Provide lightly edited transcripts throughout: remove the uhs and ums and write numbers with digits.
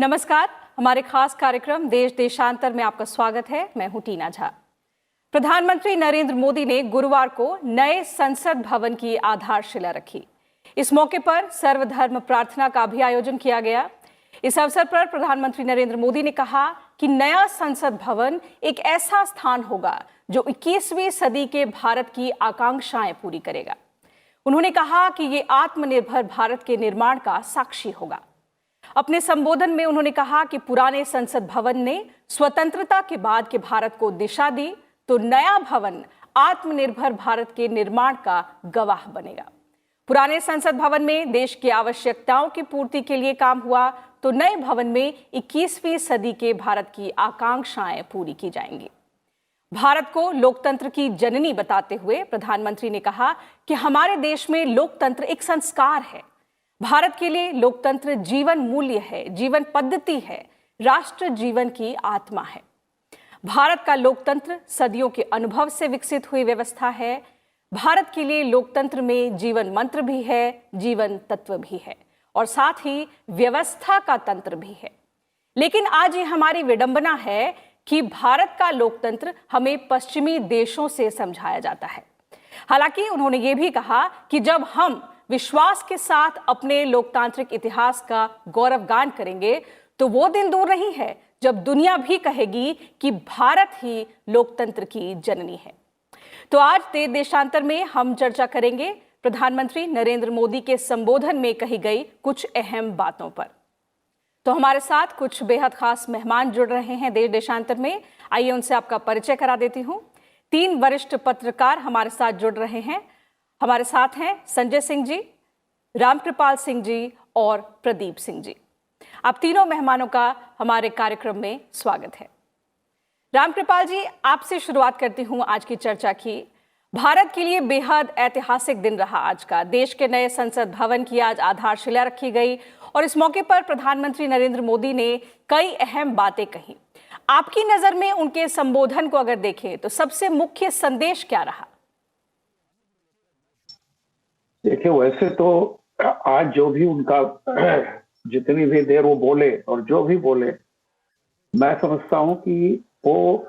नमस्कार, हमारे खास कार्यक्रम देश देशांतर में आपका स्वागत है। मैं हूं टीना झा। प्रधानमंत्री नरेंद्र मोदी ने गुरुवार को नए संसद भवन की आधारशिला रखी। इस मौके पर सर्वधर्म प्रार्थना का भी आयोजन किया गया। इस अवसर पर प्रधानमंत्री नरेंद्र मोदी ने कहा कि नया संसद भवन एक ऐसा स्थान होगा जो 21वीं सदी के भारत की आकांक्षाएं पूरी करेगा। उन्होंने कहा कि ये आत्मनिर्भर भारत के निर्माण का साक्षी होगा। अपने संबोधन में उन्होंने कहा कि पुराने संसद भवन ने स्वतंत्रता के बाद के भारत को दिशा दी, तो नया भवन आत्मनिर्भर भारत के निर्माण का गवाह बनेगा। पुराने संसद भवन में देश की आवश्यकताओं की पूर्ति के लिए काम हुआ, तो नए भवन में 21वीं सदी के भारत की आकांक्षाएं पूरी की जाएंगी। भारत को लोकतंत्र की जननी बताते हुए प्रधानमंत्री ने कहा कि हमारे देश में लोकतंत्र एक संस्कार है। भारत के लिए लोकतंत्र जीवन मूल्य है, जीवन पद्धति है, राष्ट्र जीवन की आत्मा है। भारत का लोकतंत्र सदियों के अनुभव से विकसित हुई व्यवस्था है। भारत के लिए लोकतंत्र में जीवन मंत्र भी है, जीवन तत्व भी है और साथ ही व्यवस्था का तंत्र भी है। लेकिन आज ये हमारी विडंबना है कि भारत का लोकतंत्र हमें पश्चिमी देशों से समझाया जाता है। हालांकि उन्होंने ये भी कहा कि जब हम विश्वास के साथ अपने लोकतांत्रिक इतिहास का गौरवगान करेंगे तो वो दिन दूर नहीं है जब दुनिया भी कहेगी कि भारत ही लोकतंत्र की जननी है। तो आज देश देशांतर में हम चर्चा करेंगे प्रधानमंत्री नरेंद्र मोदी के संबोधन में कही गई कुछ अहम बातों पर। तो हमारे साथ कुछ बेहद खास मेहमान जुड़ रहे हैं देश देशांतर में। आइए उनसे आपका परिचय करा देती हूँ। 3 वरिष्ठ पत्रकार हमारे साथ जुड़ रहे हैं। हमारे साथ हैं संजय सिंह जी, रामकृपाल सिंह जी और प्रदीप सिंह जी। आप तीनों मेहमानों का हमारे कार्यक्रम में स्वागत है। रामकृपाल जी, आपसे शुरुआत करती हूं आज की चर्चा की। भारत के लिए बेहद ऐतिहासिक दिन रहा आज का। देश के नए संसद भवन की आज आधारशिला रखी गई और इस मौके पर प्रधानमंत्री नरेंद्र मोदी ने कई अहम बातें कही। आपकी नजर में उनके संबोधन को अगर देखें तो सबसे मुख्य संदेश क्या रहा? देखिए, वैसे तो आज जो भी उनका जितनी भी देर वो बोले और जो भी बोले, मैं समझता हूं कि वो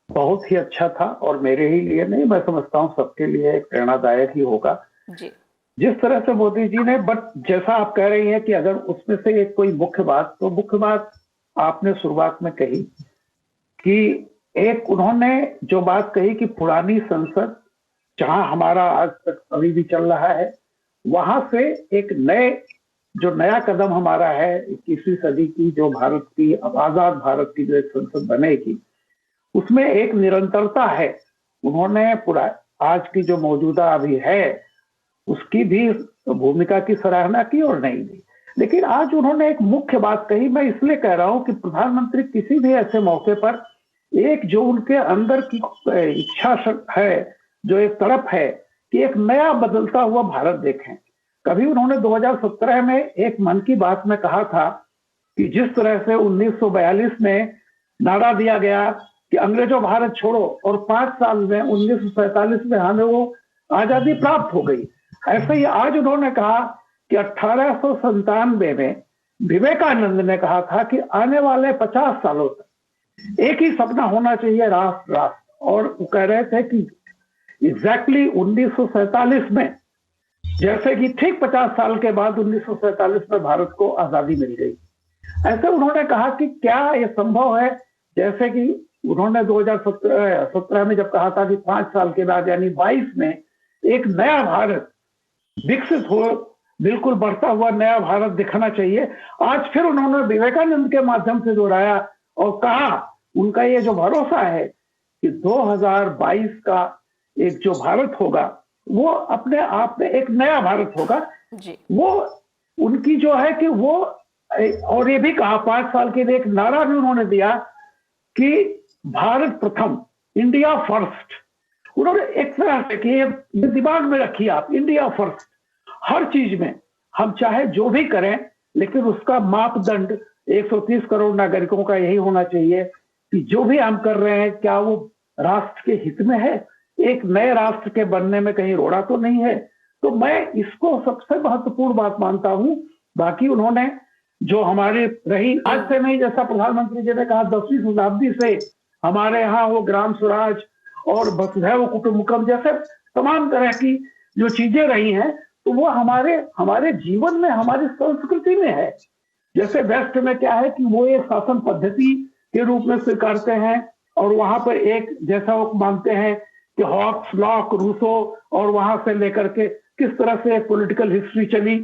बहुत ही अच्छा था और मेरे ही लिए नहीं, मैं समझता हूं सबके लिए एक प्रेरणादायक ही होगा जी। जिस तरह से मोदी जी ने। बट जैसा आप कह रही हैं कि अगर उसमें से एक कोई मुख्य बात, तो मुख्य बात आपने शुरुआत में कही कि एक उन्होंने जो बात कही कि पुरानी संसद जहां हमारा आज तक अभी भी चल रहा है, वहां से एक नया कदम हमारा है 21वीं सदी की, जो भारत की आजाद भारत की जो एक संसद बनेगी, उसमें एक निरंतरता है। उन्होंने पूरा आज की जो मौजूदा अभी है उसकी भी भूमिका की सराहना की और नहीं दी। लेकिन आज उन्होंने एक मुख्य बात कही। मैं इसलिए कह रहा हूं कि प्रधानमंत्री किसी भी ऐसे मौके पर एक जो उनके अंदर की इच्छा है, जो एक तड़प है कि एक नया बदलता हुआ भारत देखें। कभी उन्होंने 2017 में एक मन की बात में कहा था कि जिस तरह से 1942 में नारा दिया गया कि अंग्रेजों भारत छोड़ो और 5 साल में 1947 में हमें वो आजादी प्राप्त हो गई, ऐसे ही आज उन्होंने कहा कि 1897 में विवेकानंद ने कहा था कि आने वाले 50 सालों तक एक ही सपना होना चाहिए, राष्ट्र राष्ट्र। और वो कह रहे थे कि एग्जैक्टली 1947 में, जैसे कि ठीक 50 साल के बाद 1947 में भारत को आजादी मिल गई। ऐसे उन्होंने कहा कि क्या यह संभव है, जैसे कि उन्होंने 2017 में जब कहा था कि 5 साल के बाद यानी 22 में एक नया भारत विकसित हो, बिल्कुल बढ़ता हुआ नया भारत दिखना चाहिए। आज फिर उन्होंने विवेकानंद के माध्यम से दोहराया और कहा उनका ये जो भरोसा है कि 2022 का एक जो भारत होगा वो अपने आप में एक नया भारत होगा जी। वो उनकी जो है कि वो, और ये भी कहा 5 साल के लिए एक नारा भी उन्होंने दिया कि भारत प्रथम, इंडिया फर्स्ट। उन्होंने एक तरह से कि ये दिमाग में रखिए आप, इंडिया फर्स्ट। हर चीज में हम चाहे जो भी करें, लेकिन उसका मापदंड 130 करोड़ नागरिकों का यही होना चाहिए कि जो भी हम कर रहे हैं क्या वो राष्ट्र के हित में है, एक नए राष्ट्र के बनने में कहीं रोड़ा तो नहीं है। तो मैं इसको सबसे महत्वपूर्ण बात मानता हूं। बाकी उन्होंने जो हमारी रही, आज से नहीं, जैसा प्रधानमंत्री जी ने कहा 10वीं शताब्दी से हमारे यहाँ वो ग्राम स्वराज और वसुधैव कुटुंबकम जैसे तमाम तरह की जो चीजें रही हैं, तो वो हमारे जीवन में, हमारी संस्कृति में है। जैसे वेस्ट में क्या है कि वो एक शासन पद्धति के रूप में स्वीकारते हैं, और वहां पर एक जैसा वो मानते हैं कि हॉब्स, लॉक, रूसो, और वहां से लेकर के किस तरह से पॉलिटिकल हिस्ट्री चली,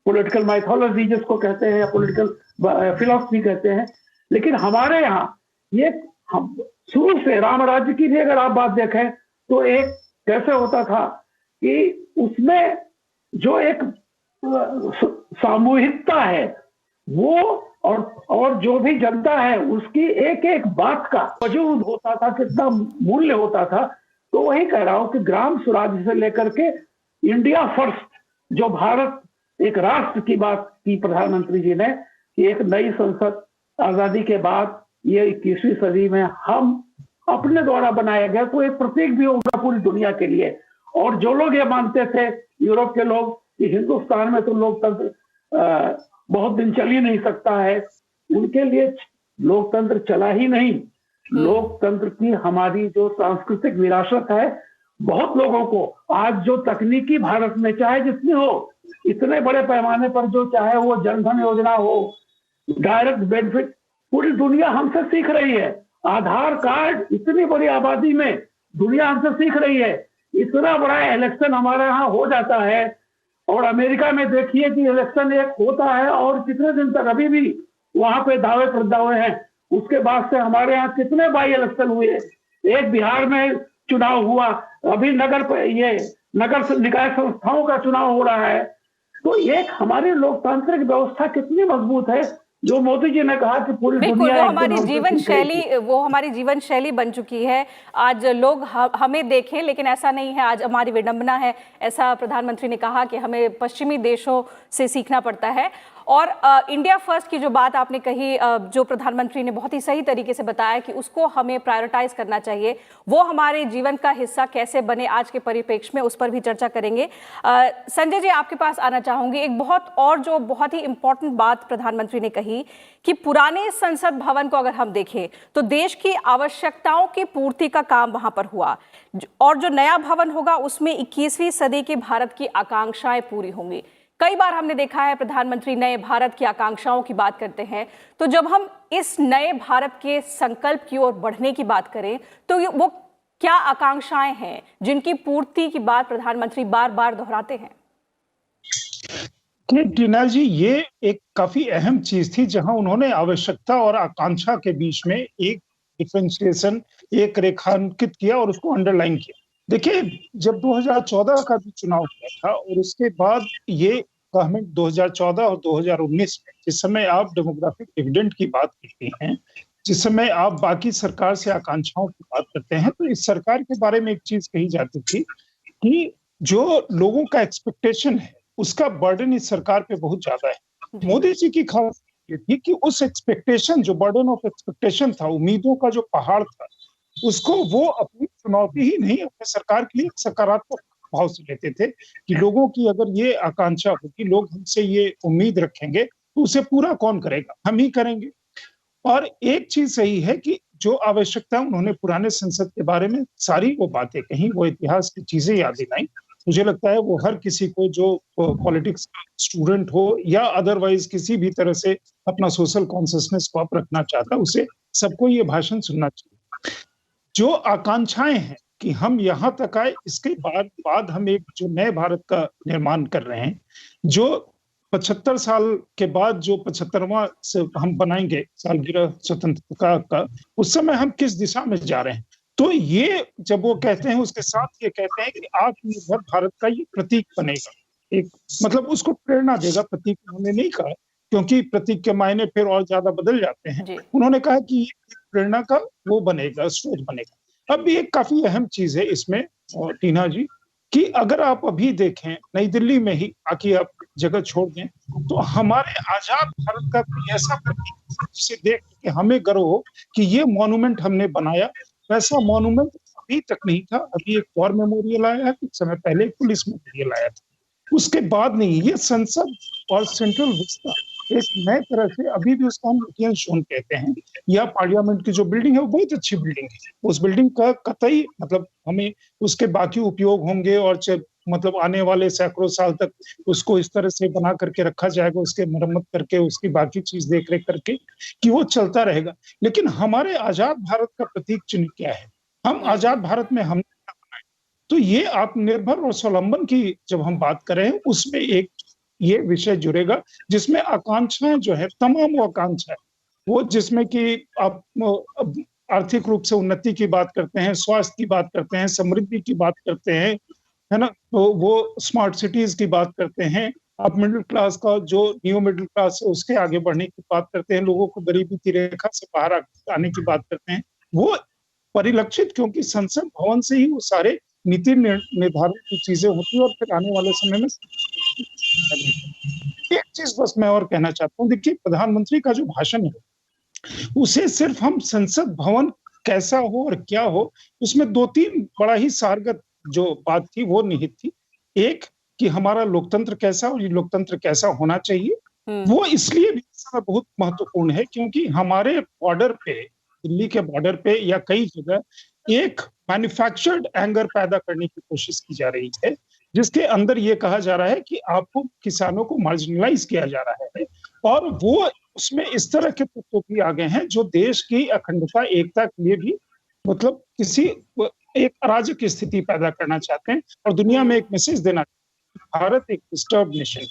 पॉलिटिकल माइथोलॉजी जिसको कहते हैं, या पॉलिटिकल फिलोसफी कहते हैं। लेकिन हमारे यहाँ ये हम शुरू से राम राज्य की भी अगर आप बात देखें तो एक कैसे होता था कि उसमें जो एक सामूहिकता है वो, और जो भी जनता है उसकी एक एक बात का वजूद होता था, कितना मूल्य होता था। तो वही कह रहा हूं कि ग्राम स्वराज से लेकर के इंडिया फर्स्ट, जो भारत एक राष्ट्र की बात की प्रधानमंत्री जी ने, कि एक नई संसद आजादी के बाद ये 21वीं सदी में हम अपने द्वारा बनाया गया, तो एक प्रतीक भी होगा पूरी दुनिया के लिए। और जो लोग ये मानते थे, यूरोप के लोग, कि हिंदुस्तान में तो लोकतंत्र बहुत दिन चल ही नहीं सकता है, उनके लिए लोकतंत्र चला ही नहीं। लोकतंत्र की हमारी जो सांस्कृतिक विरासत है, बहुत लोगों को आज जो तकनीकी भारत में चाहे जितनी हो, इतने बड़े पैमाने पर जो चाहे वो जनधन योजना हो, डायरेक्ट बेनिफिट, पूरी दुनिया हमसे सीख रही है। आधार कार्ड, इतनी बड़ी आबादी में दुनिया हमसे सीख रही है। इतना बड़ा इलेक्शन हमारे यहाँ हो जाता है, और अमेरिका में देखिए कि इलेक्शन एक होता है और कितने दिन तक अभी भी वहां पे दावे प्रदावे हैं। उसके बाद से हमारे यहाँ कितने बाई इलेक्शन हुए, एक बिहार में चुनाव हुआ, अभी नगर निकाय संस्थाओं का चुनाव हो रहा है। तो एक हमारी लोकतांत्रिक व्यवस्था कितनी मजबूत है, जो मोदी जी ने कहा कि पूरी बिल्कुल, दुनिया वो हमारी जीवन शैली बन चुकी है। आज लोग हमें देखें, लेकिन ऐसा नहीं है। आज हमारी विडंबना है, ऐसा प्रधानमंत्री ने कहा कि हमें पश्चिमी देशों से सीखना पड़ता है। और इंडिया फर्स्ट की जो बात आपने कही, जो प्रधानमंत्री ने बहुत ही सही तरीके से बताया कि उसको हमें प्रायोरिटाइज करना चाहिए, वो हमारे जीवन का हिस्सा कैसे बने आज के परिप्रेक्ष्य में, उस पर भी चर्चा करेंगे। संजय जी, आपके पास आना चाहूंगी। एक बहुत ही इंपॉर्टेंट बात प्रधानमंत्री ने कही कि पुराने संसद भवन को अगर हम देखें तो देश की आवश्यकताओं की पूर्ति का काम वहां पर हुआ, और जो नया भवन होगा उसमें 21वीं सदी के भारत की आकांक्षाएं पूरी होंगी। कई बार हमने देखा है प्रधानमंत्री नए भारत की आकांक्षाओं की बात करते हैं, तो जब हम इस नए भारत के संकल्प की ओर बढ़ने की बात करें तो वो क्या आकांक्षाएं हैं जिनकी पूर्ति की बात प्रधानमंत्री बार बार दोहराते हैं? टीना जी, ये एक काफी अहम चीज थी जहां उन्होंने आवश्यकता और आकांक्षा के बीच में एक डिफरेंशिएशन, एक रेखांकित किया और उसको अंडरलाइन किया। देखिए, जब 2014 का भी चुनाव हुआ था और उसके बाद ये गवर्नमेंट 2014 और 2019 में, जिस समय आप डेमोग्राफिक डिविडेंड की बात करते हैं, जिस समय आप बाकी सरकार से आकांक्षाओं की बात करते हैं, तो इस सरकार के बारे में एक चीज कही जाती थी कि जो लोगों का एक्सपेक्टेशन है उसका बर्डन इस सरकार पे बहुत ज्यादा है। मोदी जी की खास ये थी कि उस एक्सपेक्टेशन, जो बर्डन ऑफ एक्सपेक्टेशन था, उम्मीदों का जो पहाड़ था, उसको वो अपनी चुनौती ही नहीं, अपने सरकार के लिए सकारात्मक भाव से लेते थे कि लोगों की अगर ये आकांक्षा होगी, लोग हमसे ये उम्मीद रखेंगे, तो उसे पूरा कौन करेगा? हम ही करेंगे। और एक चीज सही है कि जो आवश्यकता उन्होंने पुराने संसद के बारे में सारी वो बातें कही, वो इतिहास की चीजें याद दिलाई, मुझे लगता है वो हर किसी को जो पॉलिटिक्स का स्टूडेंट हो या अदरवाइज किसी भी तरह से अपना सोशल कॉन्शियसनेस को अप रखना चाहता, उसे सबको ये भाषण सुनना चाहिए। जो आकांक्षाएं हैं कि हम यहाँ तक आए, इसके बाद हम एक जो नए भारत का निर्माण कर रहे हैं, जो 75 साल के बाद जो 75वां से हम बनाएंगे सालगिरह स्वतंत्रता का, उस समय हम किस दिशा में जा रहे हैं। तो ये जब वो कहते हैं, उसके साथ ये कहते हैं कि आत्मनिर्भर भारत का ये प्रतीक बनेगा, एक मतलब उसको प्रेरणा देगा। प्रतीक उन्होंने नहीं कहा, क्योंकि प्रतीक के मायने फिर और ज्यादा बदल जाते हैं। उन्होंने कहा कि ये प्रेरणा का वो बनेगा, स्रोत बनेगा। अब एक काफी अहम चीज है इसमें टीना जी, कि अगर आप अभी देखें नई दिल्ली में ही, बाकी आप जगह छोड़ दें, तो हमारे आजाद भारत का कोई ऐसा प्रतीक जिसे देख के हमें गर्व हो कि ये मॉन्यूमेंट हमने बनाया, वैसा मॉन्यूमेंट अभी तक नहीं था। अभी एक वॉर मेमोरियल आया है, कुछ समय पहले पुलिस मेमोरियल आया था, उसके बाद नहीं। ये संसद और सेंट्रल विस्ता एक नए तरह से, अभी भी उसको हम लुटियन जोन कहते हैं, या पार्लियामेंट की जो बिल्डिंग है वो बहुत अच्छी बिल्डिंग है, उस बिल्डिंग का कतई मतलब हमें उसके बाकी उपयोग होंगे, और मतलब आने वाले सैकड़ों साल तक उसको इस तरह से बना करके रखा जाएगा, उसके मरम्मत करके, उसकी बाकी चीज देख रेख करके, कि वो चलता रहेगा। लेकिन हमारे आजाद भारत का प्रतीक चिन्ह क्या है? हम आजाद भारत में हम, तो ये आत्मनिर्भर और स्वावलंबन की जब हम बात करें, उसमें एक ये विषय जुड़ेगा जिसमें आकांक्षाएं जो है, तमाम वो आकांक्षाएं, वो जिसमें कि आप आर्थिक रूप से उन्नति की बात करते हैं, स्वास्थ्य की बात करते हैं, समृद्धि की बात करते हैं, है ना, तो वो स्मार्ट सिटीज की बात करते हैं, आप मिडिल क्लास का जो न्यू मिडिल क्लास है उसके आगे बढ़ने की बात करते हैं, लोगों को गरीबी की रेखा से बाहर आने की बात करते हैं, वो परिलक्षित, क्योंकि संसद भवन से ही वो सारे नीति निर्धारण की चीजें होती है, और फिर आने वाले समय में एक चीज बस मैं और कहना चाहता हूँ, देखिए प्रधानमंत्री का जो भाषण है, उसे सिर्फ हम संसद भवन कैसा हो और क्या हो, उसमें दो तीन बड़ा ही सारगत जो बात थी वो निहित थी। एक, कि हमारा लोकतंत्र कैसा और ये लोकतंत्र कैसा होना चाहिए, वो इसलिए भी इस समय बहुत महत्वपूर्ण है क्योंकि हमारे बॉर्डर पे, दिल्ली के बॉर्डर पे या कई जगह एक मैन्युफैक्चर्ड एंगर पैदा करने की कोशिश की जा रही है, जिसके अंदर ये कहा जा रहा है कि आपको किसानों को मार्जिनलाइज किया जा रहा है, और वो उसमें इस तरह के तत्व भी आ गए हैं जो देश की अखंडता एकता के लिए भी मतलब किसी एक अराजक स्थिति पैदा करना चाहते हैं, और दुनिया में एक मैसेज देना चाहते हैं, भारत एक डिस्टर्ब नेशन।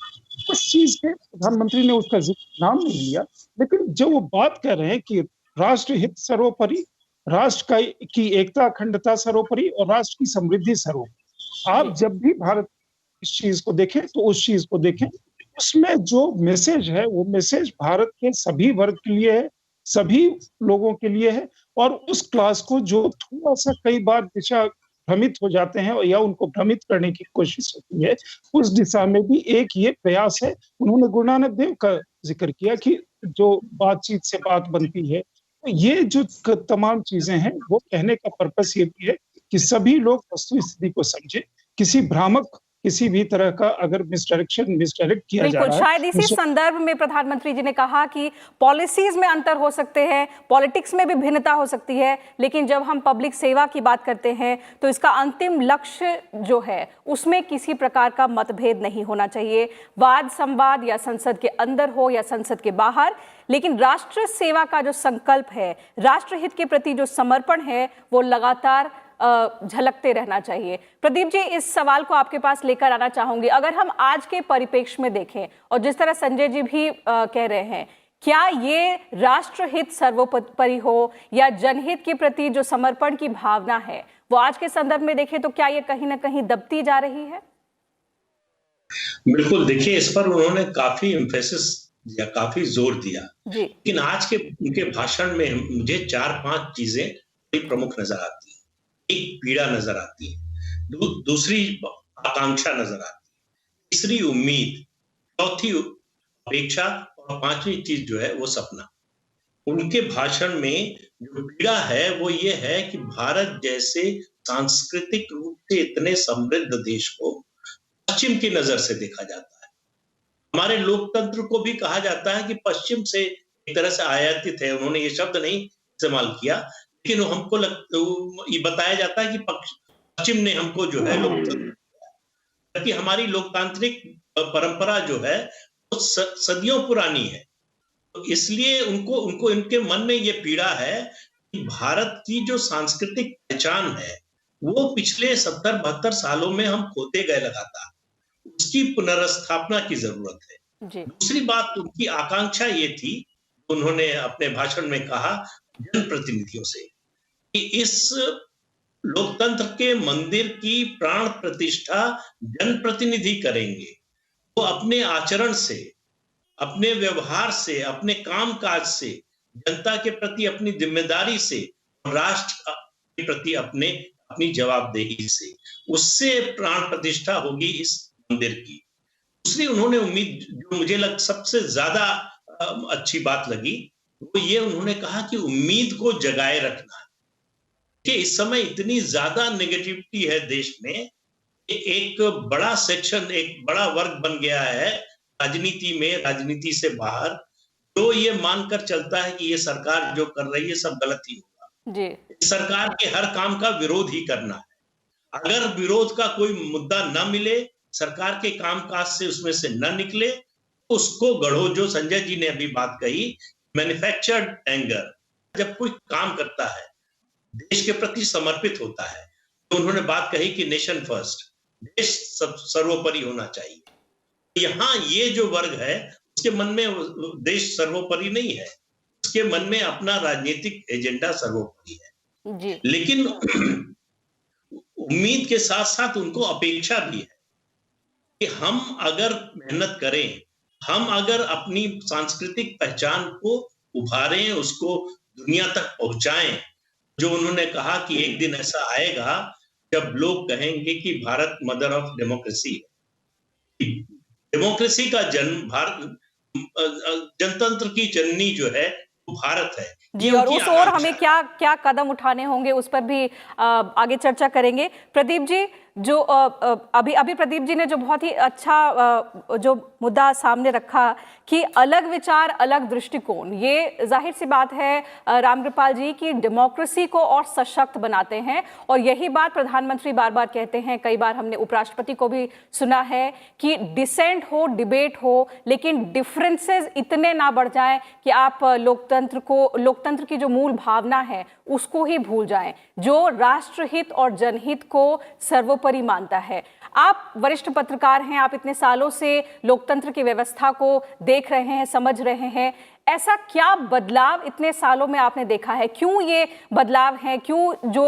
उस चीज के प्रधानमंत्री ने उसका नाम नहीं लिया, लेकिन जो वो बात कर रहे हैं कि राष्ट्र हित सर्वोपरि, राष्ट्र की एकता अखंडता सर्वोपरि और राष्ट्र की समृद्धि सर्वोपरि, आप जब भी भारत इस चीज को देखें तो उस चीज को देखें, उसमें जो मैसेज है वो मैसेज भारत के सभी वर्ग के लिए है, सभी लोगों के लिए है, और उस क्लास को जो थोड़ा सा कई बार दिशा भ्रमित हो जाते हैं या उनको भ्रमित करने की कोशिश होती है, उस दिशा में भी एक ये प्रयास है। उन्होंने गुरु नानक देव का जिक्र किया कि जो बातचीत से बात बनती है, तो ये जो तमाम चीजें हैं वो कहने का पर्पस ये भी है कि सभी लोग वस्तु स्थिति को समझे, किसी भ्रामक किसी भी तरह का अगर मिसडायरेक्ट किया जा बिल्कुल, रहा है, शायद इसी संदर्भ में प्रधानमंत्री जी ने कहा कि पॉलिसीज में अंतर हो सकते हैं, पॉलिटिक्स में भी भिन्नता हो सकती है, लेकिन जब हम पब्लिक सेवा की बात करते हैं तो इसका अंतिम लक्ष्य जो है उसमें किसी प्रकार का मतभेद नहीं होना चाहिए, वाद संवाद या संसद के अंदर हो या संसद के बाहर, लेकिन राष्ट्र सेवा का जो संकल्प है, राष्ट्रहित के प्रति जो समर्पण है, वो लगातार झलकते रहना चाहिए। प्रदीप जी, इस सवाल को आपके पास लेकर आना चाहूंगी। अगर हम आज के परिप्रेक्ष्य में देखें और जिस तरह संजय जी भी कह रहे हैं, क्या ये राष्ट्रहित सर्वोपरि हो या जनहित के प्रति जो समर्पण की भावना है वो आज के संदर्भ में देखें तो क्या ये कहीं ना कहीं दबती जा रही है? बिल्कुल, देखिए इस पर उन्होंने काफी एम्फेसिस दिया, काफी जोर दिया, लेकिन आज के उनके भाषण में मुझे 4-5 चीजें बड़ी प्रमुख नजर आती है। एक पीड़ा नजर आती है, दूसरी आकांक्षा नजर आती है, तीसरी उम्मीद, चौथी अपेक्षा, और पांचवी चीज जो है वो सपना। उनके भाषण में जो पीड़ा है वो ये है कि भारत जैसे सांस्कृतिक रूप से इतने समृद्ध देश को पश्चिम की नजर से देखा जाता है। हमारे लोकतंत्र को भी कहा जाता है कि पश्चिम से एक तरह से आयातित है, उन्होंने ये शब्द नहीं इस्तेमाल किया, लेकिन हमको ये बताया जाता है कि पश्चिम ने हमको जो है लोकतंत्र, जबकि हमारी लोकतांत्रिक परंपरा जो है वो सदियों पुरानी है। तो इसलिए उनको इनके मन में ये पीड़ा है कि भारत की जो सांस्कृतिक पहचान है वो पिछले 70-72 सालों में हम खोते गए लगातार, उसकी पुनर्स्थापना की जरूरत है। दूसरी बात, उनकी आकांक्षा ये थी, उन्होंने अपने भाषण में कहा जनप्रतिनिधियों से कि इस लोकतंत्र के मंदिर की प्राण प्रतिष्ठा जनप्रतिनिधि करेंगे। वो अपने आचरण से, अपने व्यवहार से, अपने कामकाज से, जनता के प्रति अपनी जिम्मेदारी से, राष्ट्र के प्रति अपनी जवाबदेही से, उससे प्राण प्रतिष्ठा होगी इस मंदिर की। दूसरी उन्होंने उम्मीद, जो मुझे सबसे ज्यादा अच्छी बात लगी, वो ये उन्होंने कहा कि उम्मीद को जगाए रखना है कि इस समय इतनी ज्यादा नेगेटिविटी है देश में, एक बड़ा सेक्शन, एक बड़ा वर्ग बन गया है राजनीति में, राजनीति से बाहर, जो ये मानकर चलता है कि ये सरकार जो कर रही है सब गलत ही होगा। जी। सरकार के हर काम का विरोध ही करना है। अगर विरोध का कोई मुद्दा न मिले, सरकार के कामकाज से उसमें से न निकले, उसको गढ़ो। जो संजय जी ने अभी बात कही, मैन्युफैक्चर्ड एंगर, जब कोई काम करता है, देश के प्रति समर्पित होता है, तो उन्होंने बात कही कि नेशन फर्स्ट, देश सर्वोपरि होना चाहिए। यहाँ ये जो वर्ग है, उसके मन में देश सर्वोपरि नहीं है, उसके मन में अपना राजनीतिक एजेंडा सर्वोपरि है। जी। लेकिन उम्मीद के साथ साथ उनको अपेक्षा भी है कि हम अगर मेहनत करें, हम अगर अपनी सांस्कृतिक पहचान को उभारें, उसको दुनिया तक पहुंचाएं, जो उन्होंने कहा कि एक दिन ऐसा आएगा जब लोग कहेंगे कि भारत मदर ऑफ डेमोक्रेसी है। डेमोक्रेसी का जन्म भारत, जनतंत्र की जननी जो है वो भारत है जी। और उस ओर हमें क्या क्या कदम उठाने होंगे, उस पर भी आगे चर्चा करेंगे। प्रदीप जी, जो अभी प्रदीप जी ने जो बहुत ही अच्छा जो मुद्दा सामने रखा कि अलग विचार, अलग दृष्टिकोण, ये जाहिर सी बात है रामकृपाल जी की डेमोक्रेसी को और सशक्त बनाते हैं। और यही बात प्रधानमंत्री बार बार कहते हैं, कई बार हमने उपराष्ट्रपति को भी सुना है कि डिसेंट हो, डिबेट हो, लेकिन डिफरेंसेस इतने ना बढ़ जाएं कि आप लोकतंत्र की जो मूल भावना है उसको ही भूल जाएं, जो राष्ट्रहित और जनहित को सर्वोपरि मानता है। आप वरिष्ठ पत्रकार हैं, आप इतने सालों से लोकतंत्र की व्यवस्था को देख रहे हैं, समझ रहे हैं। ऐसा क्या बदलाव इतने सालों में आपने देखा है? क्यों ये बदलाव है? क्यों जो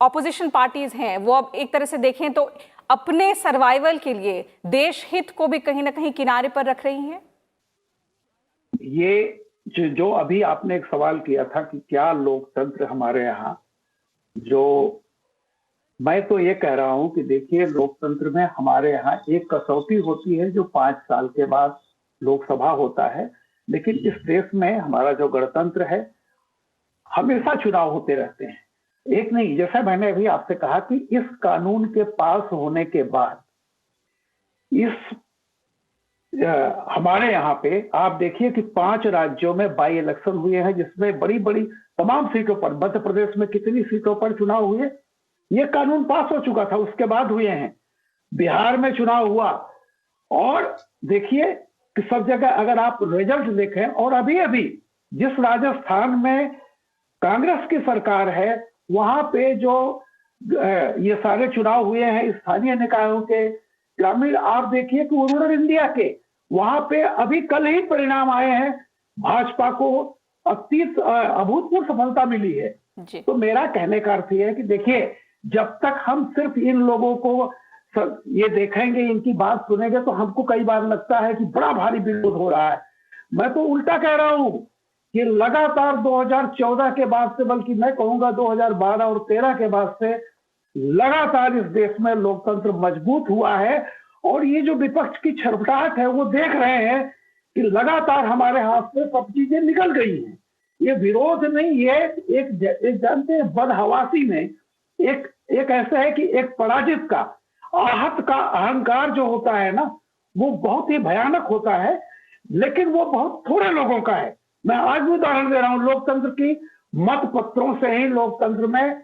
ऑपोजिशन पार्टीज हैं वो अब एक तरह से देखें तो अपने सर्वाइवल के लिए देश हित को भी कहीं ना कहीं किनारे पर रख रही हैं? ये जो अभी आपने एक सवाल किया था कि क्या लोकतंत्र हमारे यहाँ, जो मैं तो ये कह रहा हूं कि देखिए, लोकतंत्र में हमारे यहाँ एक कसौटी होती है जो 5 साल के बाद लोकसभा होता है। लेकिन इस देश में हमारा जो गणतंत्र है, हमेशा चुनाव होते रहते हैं, एक नहीं। जैसा मैंने अभी आपसे कहा कि इस कानून के पास होने के बाद हमारे यहाँ पे आप देखिए कि 5 राज्यों में बाई इलेक्शन हुए हैं, जिसमें बड़ी बड़ी तमाम सीटों पर, मध्य प्रदेश में कितनी सीटों पर चुनाव हुए, ये कानून पास हो चुका था, उसके बाद हुए हैं। बिहार में चुनाव हुआ, और देखिए कि सब जगह अगर आप रिजल्ट देखें, और अभी अभी जिस राजस्थान में कांग्रेस की सरकार है, वहां पे जो ये सारे चुनाव हुए हैं स्थानीय निकायों के, ग्रामीण, आप देखिए कि रूरल इंडिया के, वहां पे अभी कल ही परिणाम आए हैं, भाजपा को अभूतपूर्व सफलता मिली है। तो मेरा कहने का अर्थ यह है कि देखिए, जब तक हम सिर्फ इन लोगों को ये देखेंगे, इनकी बात सुनेंगे, तो हमको कई बार लगता है कि बड़ा भारी विरोध हो रहा है। मैं तो उल्टा कह रहा हूं कि लगातार 2014 के बाद से, बल्कि मैं कहूंगा 2012 और 13 के बाद से लगातार इस देश में लोकतंत्र मजबूत हुआ है। और ये जो विपक्ष की छरपटाहट है, वो देख रहे हैं कि लगातार हमारे हाथ से सब चीजें निकल गई हैं। ये विरोध नहीं, ये एक जानते हैं, बदहवासी में एक ऐसा है कि एक पराजित का, आहत का अहंकार जो होता है ना, वो बहुत ही भयानक होता है, लेकिन वो बहुत थोड़े लोगों का है। मैं आज भी उदाहरण दे रहा हूं, लोकतंत्र की मत पत्रों से ही लोकतंत्र में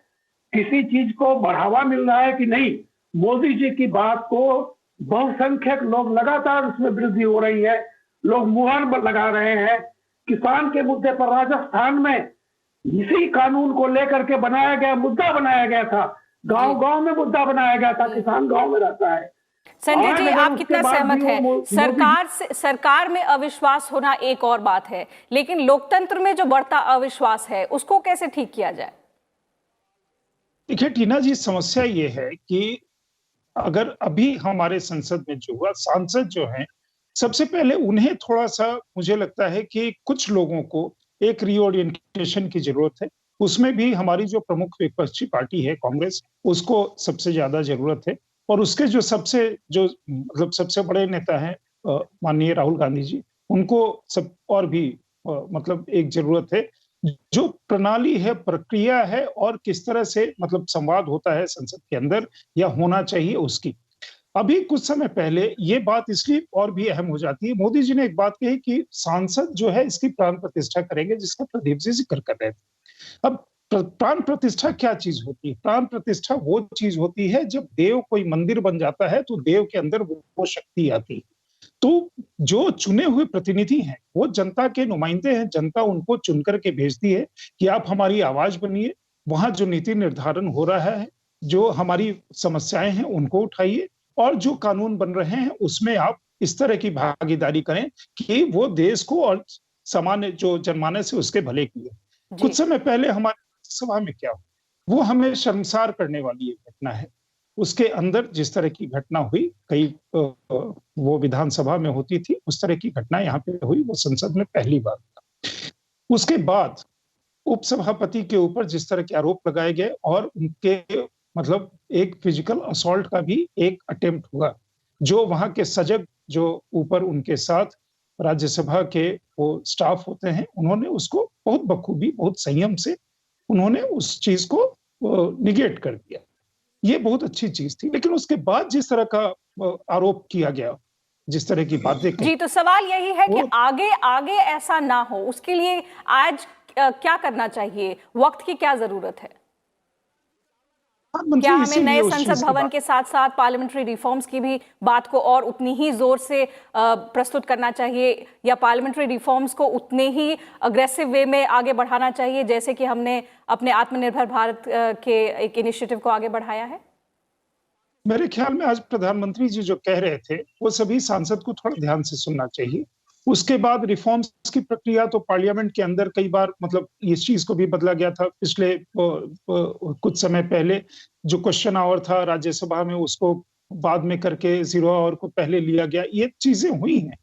किसी चीज को बढ़ावा मिल रहा है कि नहीं। मोदी जी की बात को बहुसंख्यक लोग, लगातार उसमें वृद्धि हो रही है, लोग मुहर लगा रहे हैं। किसान के मुद्दे पर राजस्थान में इसी कानून को लेकर के बनाया गया, मुद्दा बनाया गया था, गांव-गांव में मुद्दा बनाया गया था, किसान गांव में रहता है। संजय जी, आप कितना सहमत हैं? सरकार में अविश्वास होना एक और बात है, लेकिन लोकतंत्र में जो बढ़ता अविश्वास है उसको कैसे ठीक किया जाए? देखिए टीना जी, समस्या ये है कि अगर अभी हमारे संसद में जो हुआ, सांसद जो हैं, सबसे पहले उन्हें थोड़ा सा, मुझे लगता है कि कुछ लोगों को एक रीओरिएंटेशन की जरूरत है। उसमें भी हमारी जो प्रमुख विपक्षी पार्टी है कांग्रेस, उसको सबसे ज्यादा जरूरत है। और उसके जो सबसे बड़े नेता हैं माननीय राहुल गांधी जी, उनको सब और भी एक जरूरत है। जो प्रणाली है, प्रक्रिया है, और किस तरह से संवाद होता है संसद के अंदर या होना चाहिए उसकी। अभी कुछ समय पहले ये बात इसलिए और भी अहम हो जाती है, मोदी जी ने एक बात कही कि सांसद जो है इसकी प्राण प्रतिष्ठा करेंगे, जिसका प्रदीप जी जिक्र कर रहे थे। अब प्राण प्रतिष्ठा क्या चीज होती है? प्राण प्रतिष्ठा वो चीज होती है जब देव कोई मंदिर बन जाता है तो देव के अंदर वो शक्ति आती है। तो जो चुने हुए प्रतिनिधि हैं वो जनता के नुमाइंदे हैं, जनता उनको चुनकर के भेजती है कि आप हमारी आवाज बनिए, वहां जो नीति निर्धारण हो रहा है, जो हमारी समस्याएं हैं उनको उठाइए, और जो कानून बन रहे हैं उसमें आप इस तरह की भागीदारी करें कि वो देश को और सामान्य जो जनमानस है उसके भले की है। कुछ समय पहले हमारे सभा में क्या हुआ, वो हमें शर्मसार करने वाली एक घटना है। उसके अंदर जिस तरह की घटना हुई, कई वो विधानसभा में होती थी, उस तरह की घटना यहाँ पे हुई, वो संसद में पहली बार था। उसके बाद उपसभापति के ऊपर जिस तरह के आरोप लगाए गए और उनके मतलब एक फिजिकल असॉल्ट का भी एक अटेम्प्ट हुआ, जो वहां के सजग जो ऊपर उनके साथ राज्यसभा के वो स्टाफ होते हैं, उन्होंने उसको बहुत बखूबी, बहुत संयम से उन्होंने उस चीज को निगेट कर दिया। ये बहुत अच्छी चीज थी। लेकिन उसके बाद जिस तरह का आरोप किया गया, जिस तरह की बातें जी, तो सवाल यही है कि आगे आगे ऐसा ना हो, उसके लिए आज क्या करना चाहिए? वक्त की क्या जरूरत है? क्या हमें नए संसद भवन के साथ साथ पार्लियामेंट्री रिफॉर्म्स की भी बात को और उतनी ही जोर से प्रस्तुत करना चाहिए, या पार्लियामेंट्री रिफॉर्म्स को उतने ही अग्रेसिव वे में आगे बढ़ाना चाहिए जैसे कि हमने अपने आत्मनिर्भर भारत के एक इनिशिएटिव को आगे बढ़ाया है? मेरे ख्याल में आज प्रधानमंत्री जी जो कह रहे थे वो सभी सांसद को थोड़ा ध्यान से सुनना चाहिए। उसके बाद रिफॉर्म्स की प्रक्रिया तो पार्लियामेंट के अंदर कई बार मतलब इस चीज को भी बदला गया था। पिछले कुछ समय पहले जो क्वेश्चन आवर था राज्यसभा में, उसको बाद में करके 0 आवर को पहले लिया गया। ये चीजें हुई हैं,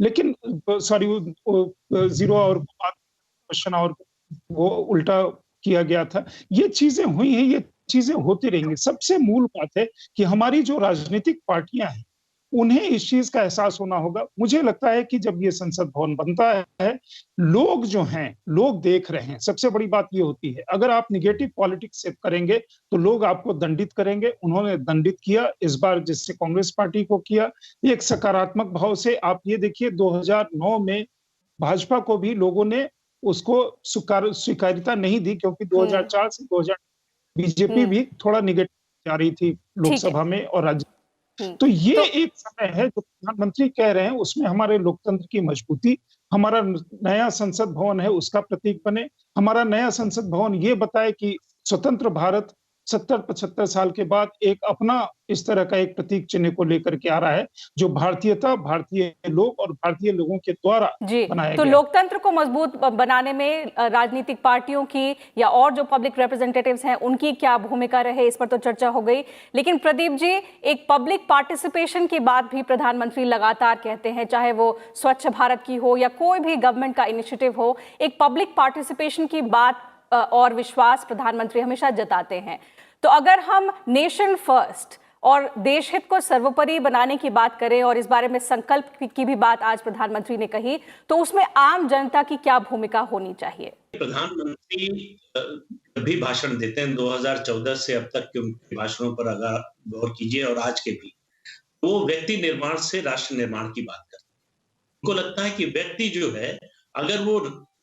लेकिन सॉरी 0 आवर को बाद क्वेश्चन आवर वो उल्टा किया गया था। ये चीजें हुई हैं, ये चीजें होती रहेंगी। सबसे मूल बात है कि हमारी जो राजनीतिक पार्टियां हैं उन्हें इस चीज का एहसास होना होगा। मुझे लगता है कि जब ये संसद भवन बनता है, लोग जो हैं, लोग देख रहे हैं। सबसे बड़ी बात ये होती है, अगर आप निगेटिव पॉलिटिक्स करेंगे तो लोग आपको दंडित करेंगे। उन्होंने दंडित किया इस बार, जिससे कांग्रेस पार्टी को किया। एक सकारात्मक भाव से आप ये देखिए, 2009 में भाजपा को भी लोगों ने उसको स्वीकार्यता नहीं दी, क्योंकि 2004 से 2000 बीजेपी भी थोड़ा निगेटिव जा रही थी लोकसभा में और राज्य। तो ये एक समय है जो प्रधानमंत्री कह रहे हैं, उसमें हमारे लोकतंत्र की मजबूती, हमारा नया संसद भवन है उसका प्रतीक बने। हमारा नया संसद भवन ये बताए कि स्वतंत्र भारत 70-75 साल के बाद एक अपना इस तरह का एक प्रतीक चिन्ह को लेकर के आ रहा है, जो भारतीयता, भारतीय लोग और भारतीय लोगों के द्वारा बनाया तो गया। लोकतंत्र को मजबूत बनाने में राजनीतिक पार्टियों की या और जो पब्लिक रिप्रेजेंटेटिव्स हैं उनकी क्या भूमिका रहे, इस पर तो चर्चा हो गई। लेकिन प्रदीप जी, एक पब्लिक पार्टिसिपेशन की बात भी प्रधानमंत्री लगातार कहते हैं, चाहे वो स्वच्छ भारत की हो या कोई भी गवर्नमेंट का इनिशिएटिव हो, एक पब्लिक पार्टिसिपेशन की बात और विश्वास प्रधानमंत्री हमेशा जताते हैं। तो अगर हम नेशन फर्स्ट और देश हित को सर्वोपरि बनाने की बात करें और इस बारे में संकल्प की भी बात आज प्रधानमंत्री ने कही, तो उसमें आम जनता की क्या भूमिका होनी चाहिए? प्रधानमंत्री जब भी भाषण देते हैं 2014 से अब तक के उनके भाषणों पर अगर गौर कीजिए और आज के भी, वो व्यक्ति निर्माण से राष्ट्र निर्माण की बात करते हैं। उनको लगता है कि व्यक्ति जो है, अगर वो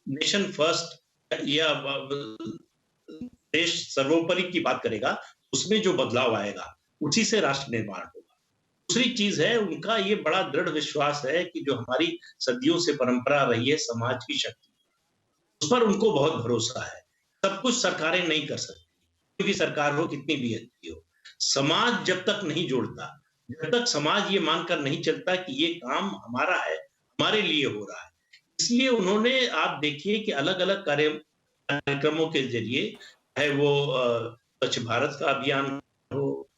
नेशन फर्स्ट या देश सर्वोपरि की बात करेगा, उसमें जो बदलाव आएगा उसी से राष्ट्र निर्माण होगा। दूसरी चीज है, उनका ये बड़ा दृढ़ विश्वास है कि जो हमारी सदियों से परंपरा रही है समाज की शक्ति, उस पर उनको बहुत भरोसा है। सब कुछ सरकारें नहीं कर सकती, कोई भी सरकार हो, कितनी भी अच्छी हो। समाज जब तक नहीं जोड़ता, जब तक समाज ये मानकर नहीं चलता कि ये काम हमारा है, हमारे लिए हो रहा है, इसलिए उन्होंने, आप देखिए कि अलग अलग कार्यक्रमों के जरिए, चाहे वो स्वच्छ भारत का अभियान हो,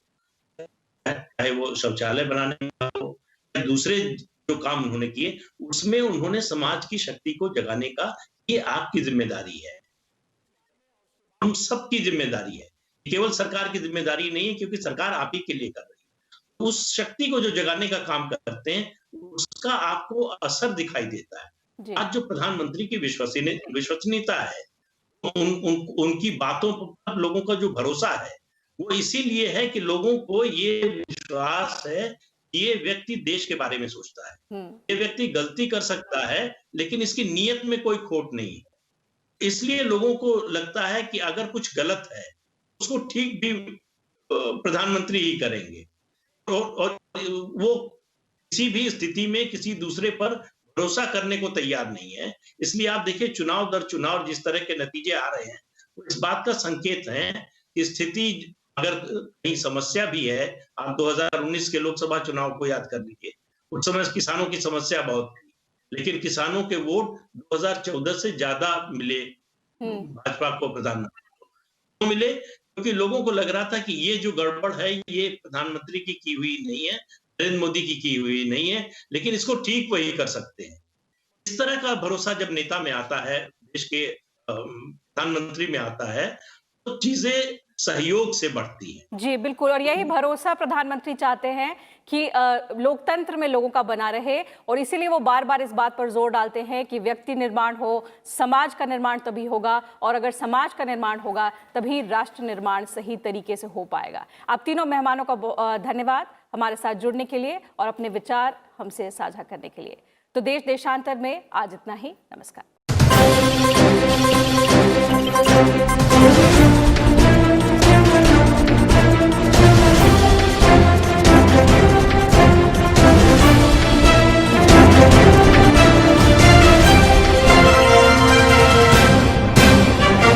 चाहे वो शौचालय बनाने का हो, दूसरे जो काम उन्होंने किए, उसमें उन्होंने समाज की शक्ति को जगाने का, ये आपकी जिम्मेदारी है, हम सबकी जिम्मेदारी है, केवल सरकार की जिम्मेदारी नहीं है, क्योंकि सरकार आप ही के लिए कर रही है। उस शक्ति को जो जगाने का काम करते हैं, उसका आपको असर दिखाई देता है। आज जो प्रधानमंत्री की विश्वसनीयता है, उनकी बातों पर लोगों का जो भरोसा है, वो इसीलिए है कि लोगों को ये विश्वास है कि ये व्यक्ति देश के बारे में सोचता है। ये व्यक्ति गलती कर सकता है, लेकिन इसकी नीयत में कोई खोट नहीं है। इसलिए लोगों को लगता है कि अगर कुछ गलत है, उसको ठीक भी प्रधानमंत्री ही करेंगे। और वो किसी भी स्थिति में किसी दूसरे पर भरोसा करने को तैयार नहीं है। इसलिए आप देखिए चुनाव दर चुनाव जिस तरह के नतीजे आ रहे हैं, वो इस बात का संकेत है कि स्थिति अगर कहीं समस्या भी है, आप 2019 के लोकसभा चुनाव को याद कर लीजिए, उस समय किसानों की समस्या बहुत थी, लेकिन किसानों के वोट 2014 से ज्यादा मिले भाजपा को, प्रधानमंत्री को मिले, क्योंकि लोगों को लग रहा था कि ये जो गड़बड़ है ये प्रधानमंत्री की हुई नहीं है, नरेंद्र मोदी की हुई नहीं है, लेकिन इसको ठीक वही कर सकते हैं। इस तरह का भरोसा जब नेता में आता है, देश के प्रधानमंत्री में आता है, तो चीजें सहयोग से बढ़ती है। जी बिल्कुल, और यही भरोसा प्रधानमंत्री चाहते हैं कि लोकतंत्र में लोगों का बना रहे, और इसीलिए वो बार बार इस बात पर जोर डालते हैं कि व्यक्ति निर्माण हो, समाज का निर्माण तभी होगा, और अगर समाज का निर्माण होगा तभी राष्ट्र निर्माण सही तरीके से हो पाएगा। आप तीनों मेहमानों का धन्यवाद हमारे साथ जुड़ने के लिए और अपने विचार हमसे साझा करने के लिए। तो देश देशांतर में आज इतना ही। नमस्कार।